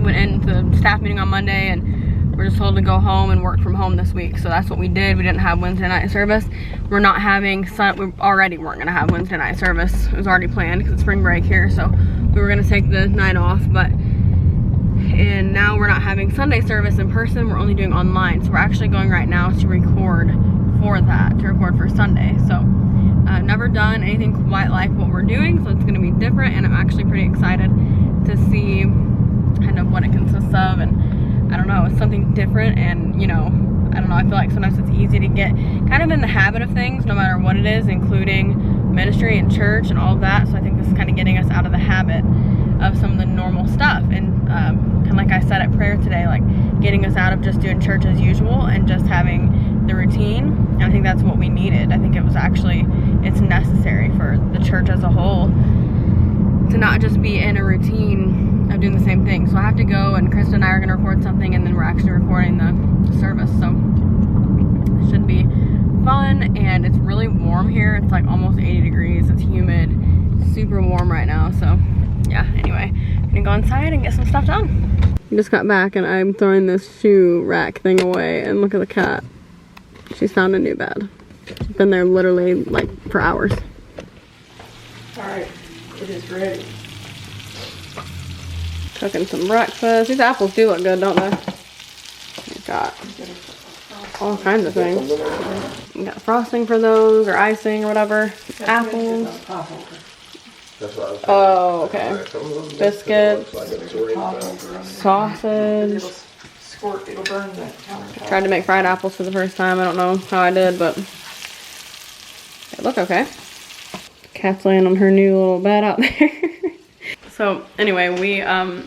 went into the staff meeting on Monday and we're just told to go home and work from home this week. So that's what we did. We didn't have Wednesday night service. We're not having, we already weren't gonna have Wednesday night service. It was already planned because it's spring break here. So we were gonna take the night off, and now we're not having Sunday service in person. We're only doing online. So we're actually going right now to record for Sunday. So I've never done anything quite like what we're doing, so it's gonna be different, and I'm actually pretty excited to see kind of what it consists of. And I don't know, it's something different, and you know, I don't know, I feel like sometimes it's easy to get kind of in the habit of things no matter what it is, including ministry and church and all of that. So I think this is kind of getting us out of the habit of some of the normal stuff, and kind of like I said at prayer today, like getting us out of just doing church as usual and just having the routine. And I think that's what we needed. I think it was actually, it's necessary for the church as a whole to not just be in a routine of doing the same thing. So I have to go, and Krista and I are going to record something, and then we're actually recording the service. So it should be fun, and it's really warm here. It's like almost 80 degrees. It's humid, super warm right now. So yeah, anyway, I'm gonna go inside and get some stuff done. I just got back and I'm throwing this shoe rack thing away, and look at the cat. She's found a new bed. She's been there literally like for hours. Alright, it is ready. Cooking some breakfast. These apples do look good, don't they? We've got all kinds of things. We got frosting for those, or icing or whatever. Apples. Oh, okay. Biscuits. Sausage. Squirt, it'll burn the countertop. Tried to make fried apples for the first time. I don't know how I did, but they look okay. Cat's laying on her new little bed out there. So anyway, we are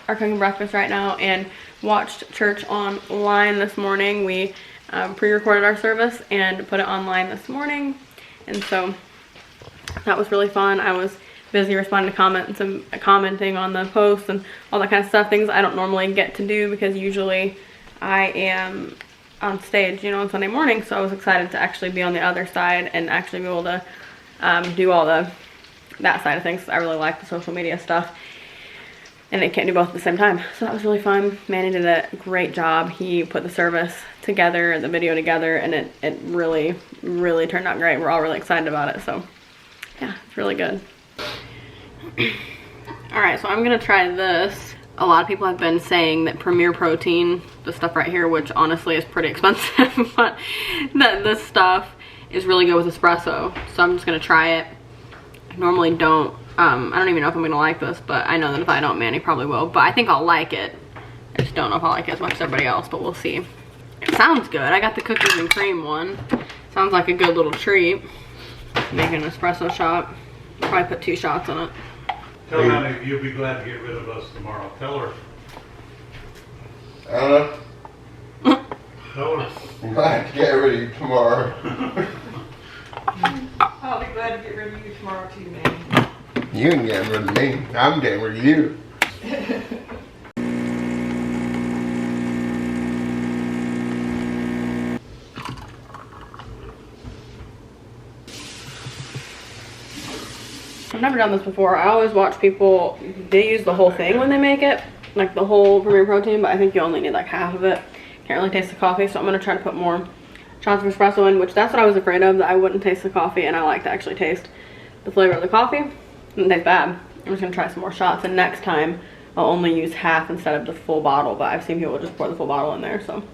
cooking breakfast right now and watched church online this morning. We pre-recorded our service and put it online this morning, and so that was really fun. I was busy responding to comments and commenting on the posts and all that kind of stuff, things I don't normally get to do because usually I am on stage, you know, on Sunday morning. So I was excited to actually be on the other side and actually be able to do all that side of things. I really like the social media stuff, and I can't do both at the same time. So that was really fun. Manny did a great job. He put the service together, the video together, and it really, really turned out great. We're all really excited about it. So yeah, it's really good. Alright, so I'm gonna try this. A lot of people have been saying that Premier Protein, the stuff right here, which honestly is pretty expensive, but that this stuff is really good with espresso. So I'm just gonna try it. I normally don't, I don't even know if I'm gonna like this, but I know that if I don't, Manny probably will. But I think I'll like it. I just don't know if I'll like it as much as everybody else, but we'll see. It sounds good. I got the cookies and cream one. Sounds like a good little treat. Make an espresso shot. Probably put 2 shots in it. Tell Manny you'll be glad to get rid of us tomorrow. Tell her. Tell her. I'm glad to get rid of you tomorrow. I'll be glad to get rid of you tomorrow too, man. You ain't getting rid of me. I'm getting rid of you. I've never done this before. I always watch people, they use the whole thing when they make it, like the whole Premier Protein, but I think you only need like half of it. Can't really taste the coffee, so I'm gonna try to put more shots of espresso in, which that's what I was afraid of, that I wouldn't taste the coffee, and I like to actually taste the flavor of the coffee. It doesn't taste bad. I'm just gonna try some more shots, and next time I'll only use half instead of the full bottle, but I've seen people just pour the full bottle in there, so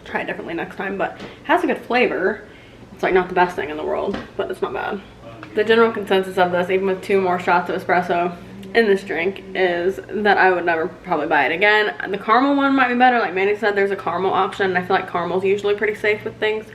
try it differently next time. But it has a good flavor. It's like not the best thing in the world, but it's not bad. The general consensus of this, even with 2 more shots of espresso in this drink, is that I would never probably buy it again. The caramel one might be better. Like Manny said, there's a caramel option, and I feel like caramel's usually pretty safe with things.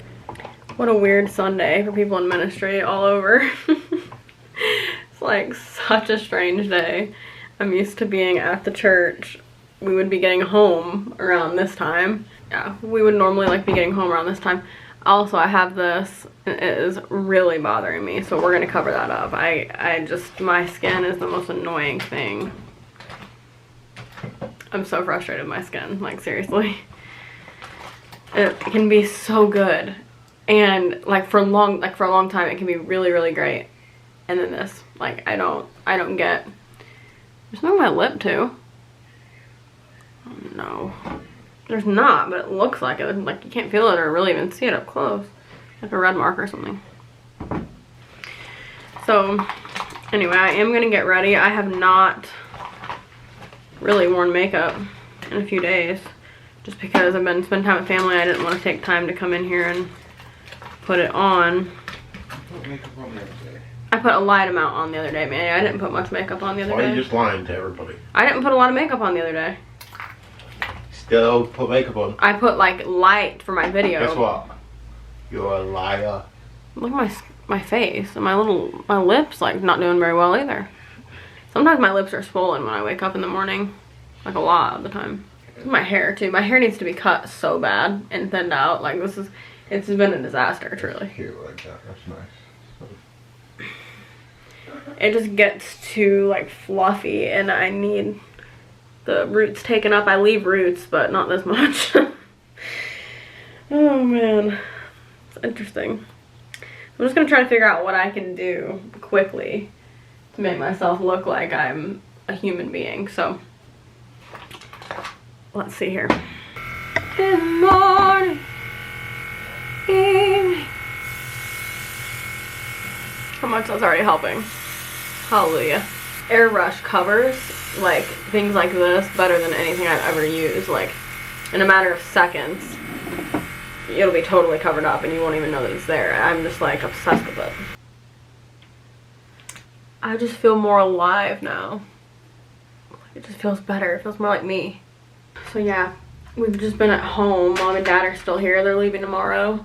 What a weird Sunday for people in ministry all over. It's like such a strange day. I'm used to being at the church. We would be getting home around this time. Yeah, we would normally like be getting home around this time. Also, I have this, and it is really bothering me, so we're gonna cover that up. I just, my skin is the most annoying thing. I'm so frustrated with my skin, like seriously. It can be so good, and like for a long time, it can be really, really great. And then this, like I don't get. There's no on my lip too. There's not, but it looks like it. Like you can't feel it or really even see it up close. Like a red mark or something. So anyway, I am gonna get ready. I have not really worn makeup in a few days just because I've been spending time with family. I didn't want to take time to come in here and put it on. Put makeup on the other day. I put a light amount on the other day, man. I didn't put much makeup on the other Why are day. you just lying to everybody? I didn't put a lot of makeup on the other day. Still put makeup on. I put like light for my video. Guess what? You're a liar. Look at my face and my lips like not doing very well either. Sometimes my lips are swollen when I wake up in the morning, like a lot of the time. My hair too. My hair needs to be cut so bad and thinned out. Like it's been a disaster, truly. Cute like that. That's nice. It just gets too like fluffy and I need the roots taken up. I leave roots, but not this much. Oh man, it's interesting. I'm just gonna try to figure out what I can do quickly to make myself look like I'm a human being. So let's see here. Good morning, evening. How much that's already helping. Hallelujah. Airbrush covers like things like this better than anything I've ever used. Like in a matter of seconds, it'll be totally covered up and you won't even know that it's there. I'm just like obsessed with it. I just feel more alive now. It just feels better. It feels more like me. So yeah, we've just been at home. Mom and Dad are still here. They're leaving tomorrow.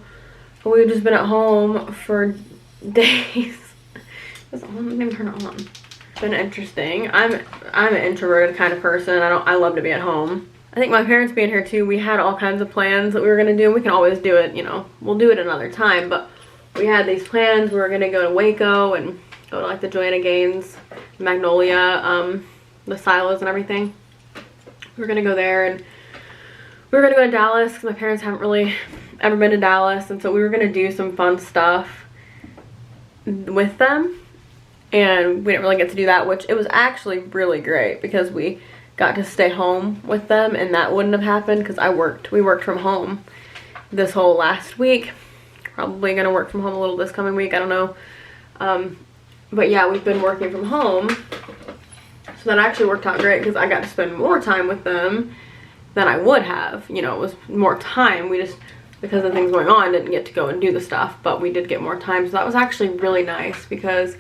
But we've just been at home for days. It's on. Let me turn it on. It's been interesting. I'm an introverted kind of person. I love to be at home. I think my parents being here too, we had all kinds of plans that we were gonna do. We can always do it, you know, we'll do it another time, but we had these plans. We were gonna go to Waco and go to like the Joanna Gaines, Magnolia, the silos and everything. We were gonna go there and we were gonna go to Dallas because my parents haven't really ever been to Dallas, and so we were gonna do some fun stuff with them, and we didn't really get to do that, which it was actually really great because we got to stay home with them, and that wouldn't have happened because we worked from home this whole last week. Probably gonna work from home a little this coming week, I don't know. But yeah, we've been working from home, so that actually worked out great because I got to spend more time with them than I would have. You know, it was more time. We just, because of things going on, didn't get to go and do the stuff, but we did get more time, so that was actually really nice because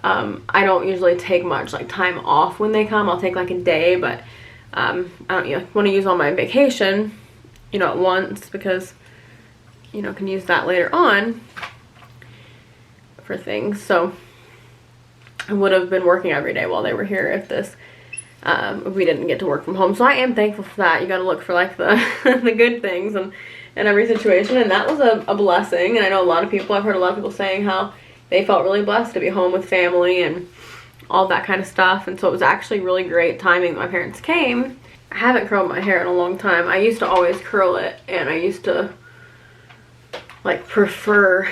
I don't usually take much like time off when they come. I'll take like a day, but I don't want to use all my vacation, you know, at once because, you know, can use that later on for things. So I would have been working every day while they were here if we didn't get to work from home. So I am thankful for that. You got to look for like the the good things and every situation, and that was a blessing. And I know a lot of people, I've heard a lot of people saying how they felt really blessed to be home with family and all that kind of stuff. And so it was actually really great timing that my parents came. I haven't curled my hair in a long time. I used to always curl it, and I used to like prefer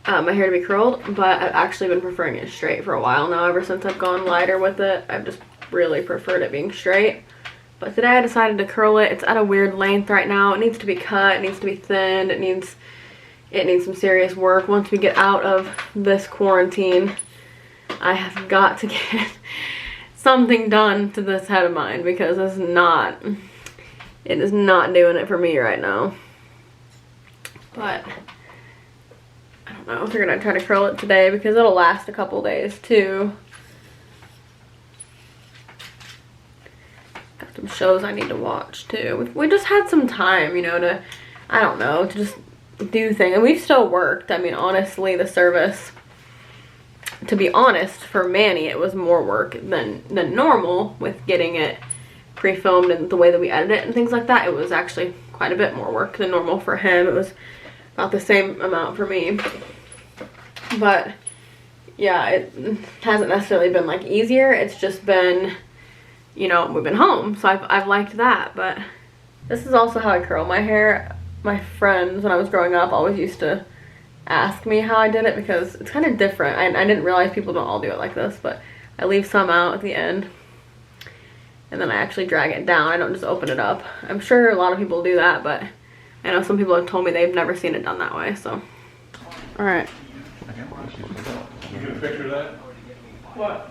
my hair to be curled, but I've actually been preferring it straight for a while now. Ever since I've gone lighter with it, I've just really preferred it being straight. But today I decided to curl it. It's at a weird length right now. It needs to be cut, it needs to be thinned, it needs some serious work. Once we get out of this quarantine, I have got to get something done to this head of mine because it is not doing it for me right now. But I don't know if they're gonna try to curl it today because it'll last a couple days too. Got some shows I need to watch too. We just had some time, you know, to just do things, and we've still worked. I mean, honestly, the service, to be honest, for Manny, it was more work than normal with getting it pre-filmed and the way that we edit it and things like that. It was actually quite a bit more work than normal for him. It was about the same amount for me. But yeah, it hasn't necessarily been like easier. It's just been, you know, we've been home, so I've liked that. But this is also how I curl my hair. My friends, when I was growing up, always used to ask me how I did it because it's kind of different. I didn't realize people don't all do it like this, but I leave some out at the end. and then I actually drag it down. I don't just open it up. I'm sure a lot of people do that, but I know some people have told me they've never seen it done that way, so. All right. You get a picture of that? What?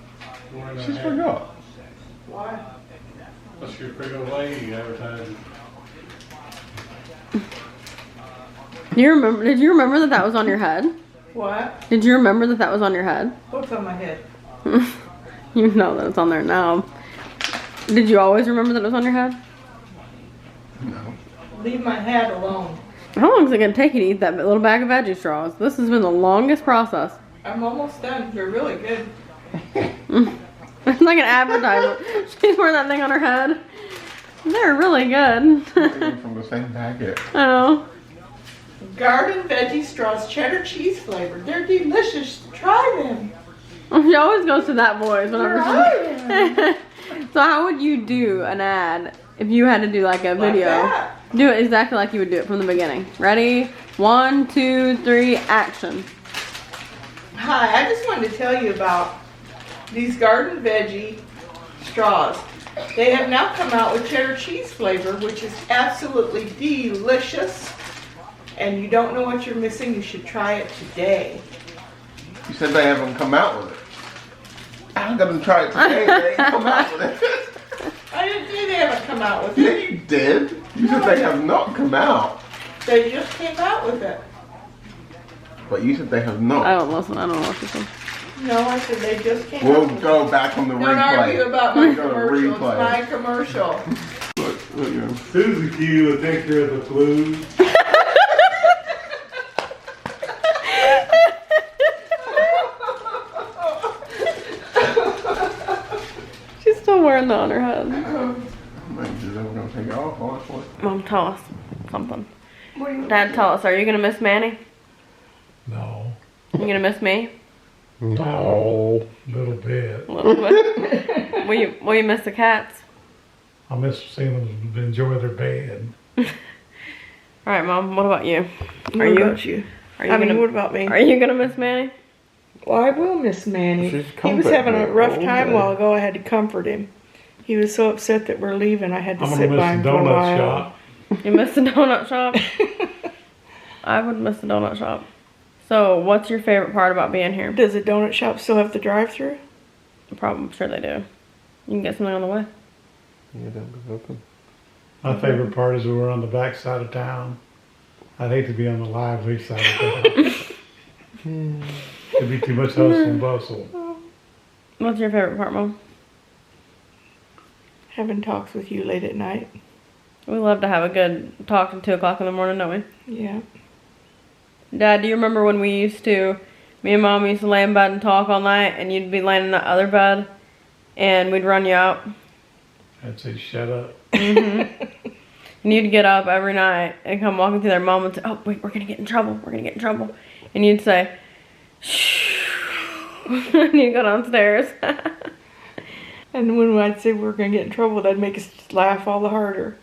She's forgot. Why? That's your Frito-Lay you advertising. Did you remember that was on your head? What? Did you remember that was on your head? What's on my head? You know that it's on there now. Did you always remember that it was on your head? No. Leave my head alone. How long is it gonna take you to eat that little bag of veggie straws? This has been the longest process. I'm almost done. They're really good. It's like an advertisement. She's wearing that thing on her head. They're really good. From the same packet. I know. Garden veggie straws, cheddar cheese flavored. They're delicious. Try them. She always goes to that voice whenever Try them. So how would you do an ad if you had to do like a video? that. Do it exactly like you would do it from the beginning. Ready? 1, 2, 3, action. Hi, I just wanted to tell you about these garden veggie straws. They have now come out with cheddar cheese flavor, which is absolutely delicious. And you don't know what you're missing, you should try it today. You said they haven't come out with it. I'm gonna try it today. They ain't come out with it. I didn't say they haven't come out with Yeah, it. you did. You said they have not come out. They just came out with it. But you said they have I not. don't listen. I don't know what you said. No, I said they just came We'll out with go back on the it. Don't argue replay. about my We'll go to commercial. It's replay. my commercial. Look, you know. Susie Q will take care of the flu. She's still wearing that on her head. Maybe she's never gonna take it off, honestly. Mom, tell us something. What do you Dad, tell us. Are you gonna miss Manny? No. You gonna miss me? No. Little bit. A little bit. Will you miss the cats? I miss seeing them enjoy their bed. All right, Mom. What about you? What about you? Are you gonna? What about me? Are you gonna miss Manny? Well, I will miss Manny. She's He was having a comforting rough me. time a Okay. while ago. I had to comfort him. He was so upset that we're leaving. I had to I'm sit gonna by miss him the for a donut while. shop. You miss the donut shop? I would miss the donut shop. So, what's your favorite part about being here? Does the donut shop still have the drive-through? I'm sure they do. You can get something on the way. Yeah, that was open. My favorite part is we were on the back side of town. I'd hate to be on the lively side of town. It'd be too much hustle and bustle. What's your favorite part, Mom? Having talks with you late at night. We love to have a good talk at 2 o'clock in the morning, don't we? Yeah. Dad, do you remember when me and Mom used to lay in bed and talk all night, and you'd be laying in the other bed, and we'd run you out? I'd say, shut up. And you'd get up every night and come walking through there. Mom would say, "Oh, wait, we're going to get in trouble. We're going to get in trouble." And you'd say, "Shh." And you'd go downstairs. And when I'd say we're going to get in trouble, that'd make us laugh all the harder.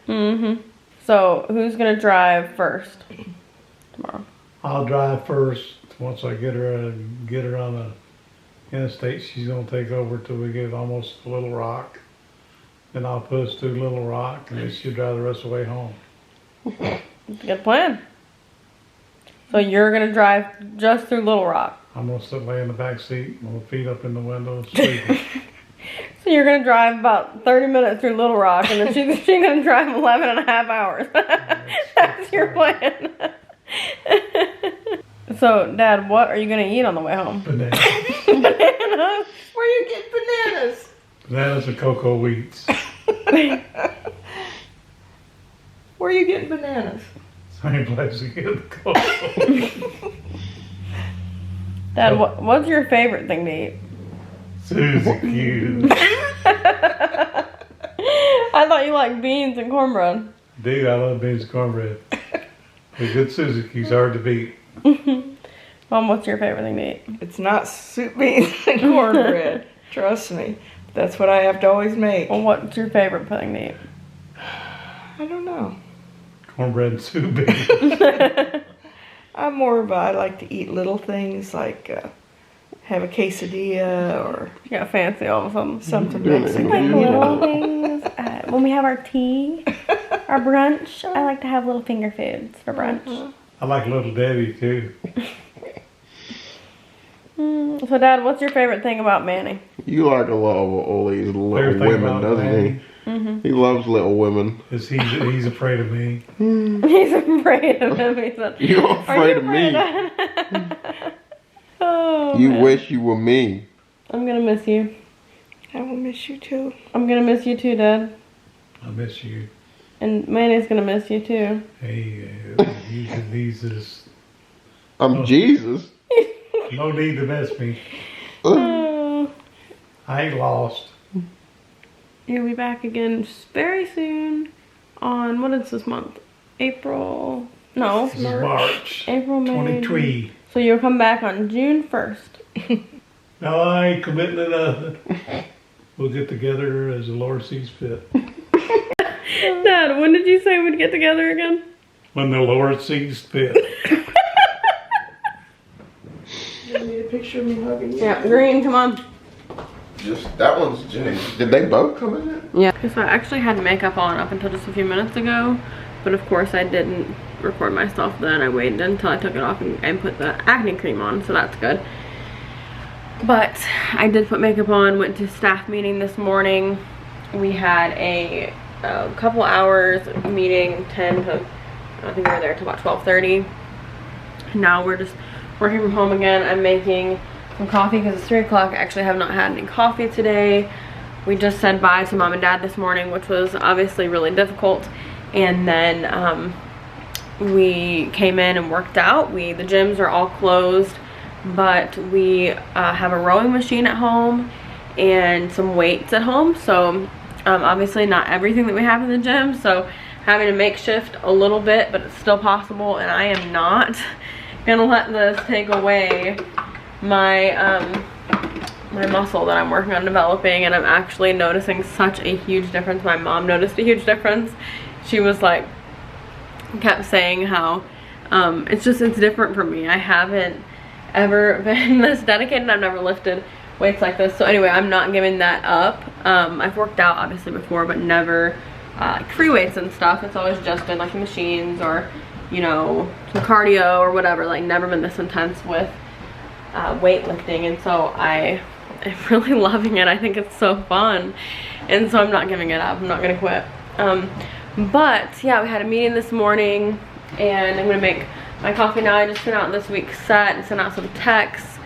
So, who's going to drive first tomorrow? I'll drive first. Once I get her on the interstate, she's gonna take over till we get almost to Little Rock. Then I'll put us through Little Rock, and then she'll drive the rest of the way home. That's a good plan. So, you're going to drive just through Little Rock. I'm gonna sit lay in the back seat, my feet up in the window, sleeping. So, you're going to drive about 30 minutes through Little Rock, and then she's going to drive 11 and a half hours. That's your plan. So, Dad, what are you going to eat on the way home? Bananas. Bananas? Where you get bananas? Bananas and cocoa wheats. Where you getting bananas? Same place to get the cocoa. Dad, what's your favorite thing to eat? Susie Q. I thought you liked beans and cornbread. Dude, I love beans and cornbread. A good Susie Q's hard to beat. Mom, what's your favorite thing to eat? It's not soup, beans, and cornbread. Trust me. That's what I have to always make. Well, what's your favorite thing to eat? I don't know. Cornbread and soup beans. I like to eat little things like have a quesadilla or You got fancy all of a sudden. something Doing it Mexican, again. you know. when we have our tea, our brunch, I like to have little finger foods for brunch. I like Little Debbie too. So Dad, what's your favorite thing about Manny? You like a lot of all these little Favorite thing women, about doesn't Manny he? He loves little women. is he's afraid of me. He's afraid of him. He said, You're "Are afraid you of me. Dad?" Oh, You man. wish you were me. I'm gonna miss you. I will miss you too. I'm gonna miss you too, Dad. I miss you. And Manny's gonna miss you too. Hey, Jesus. I'm Jesus. No need to miss me. Oh, I ain't lost. you'll be back again very soon. On what is this month? April? No, This is March April, May. 23. So you'll come back on June 1st. No, I ain't committing to nothing. We'll get together as the Lord sees fit. Dad, when did you say we'd get together again? When the Lord sees fit. You need a picture of me hugging you. Yeah, Green, come on. Just that one's Jenny. Did they both come in there? Yeah. So I actually had makeup on up until just a few minutes ago, but of course I didn't record myself then. I waited until I took it off and put the acne cream on, so that's good. But I did put makeup on, went to staff meeting this morning. We had a couple hours meeting, 10 to, I think we were there till about 12:30. Now we're just working from home again. I'm making some coffee because it's 3 o'clock. I actually have not had any coffee today. We just said bye to Mom and Dad this morning, which was obviously really difficult. And then we came in and worked out. The gyms are all closed, but we have a rowing machine at home and some weights at home. So obviously not everything that we have in the gym, so having to makeshift a little bit, but it's still possible. And I am not gonna let this take away my my muscle that I'm working on developing. And I'm actually noticing such a huge difference. My mom noticed a huge difference. She was like, kept saying how it's different for me. I haven't ever been this dedicated. I've never lifted weights like this. So anyway, I'm not giving that up. I've worked out obviously before, but never like free weights and stuff. It's always just been like machines or, you know, some cardio or whatever. Like never been this intense with weightlifting. And so I am really loving it. I think it's so fun. And so I'm not giving it up. I'm not gonna quit. But yeah, we had a meeting this morning and I'm gonna make my coffee now. I just sent out this week's set and sent out some texts.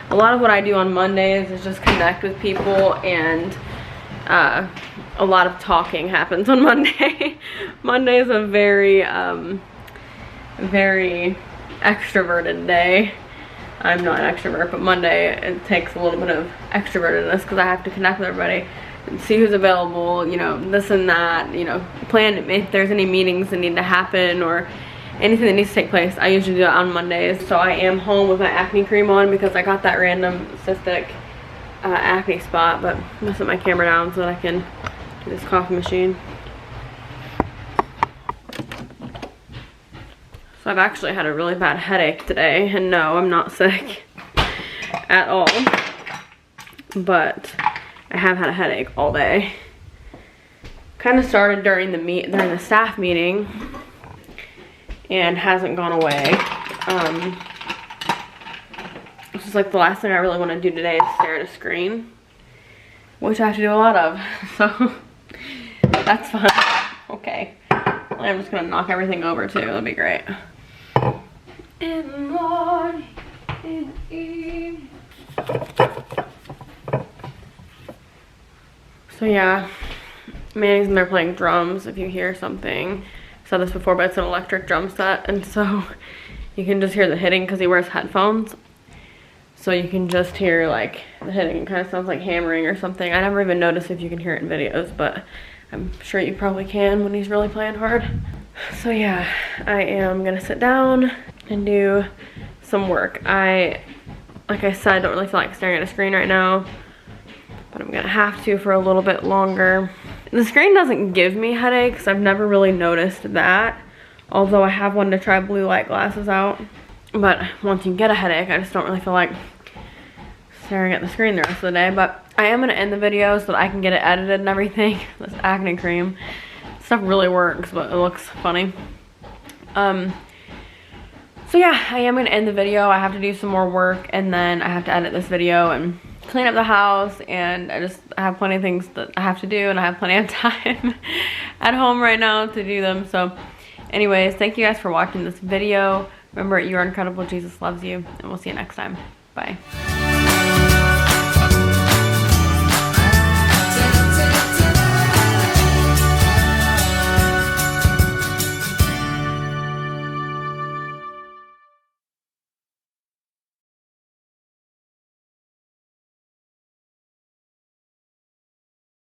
A lot of what I do on Mondays is just connect with people, and a lot of talking happens on Monday. Monday is a very, very extroverted day. I'm not an extrovert, but Monday it takes a little bit of extrovertedness because I have to connect with everybody and see who's available, you know, this and that, you know, plan if there's any meetings that need to happen or anything that needs to take place. I usually do it on Mondays. So I am home with my acne cream on because I got that random cystic acne spot, but I'm gonna set my camera down so that I can do this coffee machine. So I've actually had a really bad headache today, and no, I'm not sick at all, but I have had a headache all day. Kind of started during the staff meeting and hasn't gone away. This is like the last thing I really want to do today is stare at a screen, which I have to do a lot of, so that's fun. Okay, I'm just gonna knock everything over too, that'll be great. In the morning, in the evening. So yeah, Manny's in there playing drums. If you hear something, I've said this before, but it's an electric drum set, and so you can just hear the hitting because he wears headphones. So you can just hear like the hitting. It kind of sounds like hammering or something. I never even noticed if you can hear it in videos, but I'm sure you probably can when he's really playing hard. So yeah, I am gonna sit down and do some work. Like I said, don't really feel like staring at a screen right now, but I'm gonna have to for a little bit longer. The screen doesn't give me headaches. I've never really noticed that, although I have wanted to try blue light glasses out. But once you get a headache, I just don't really feel like staring at the screen the rest of the day. But I am gonna end the video so that I can get it edited and everything. This acne cream stuff really works, but it looks funny. So yeah, I am gonna end the video. I have to do some more work, and then I have to edit this video and clean up the house, and I have plenty of things that I have to do, and I have plenty of time at home right now to do them. So anyways, thank you guys for watching this video. Remember, you are incredible. Jesus loves you, and we'll see you next time. Bye.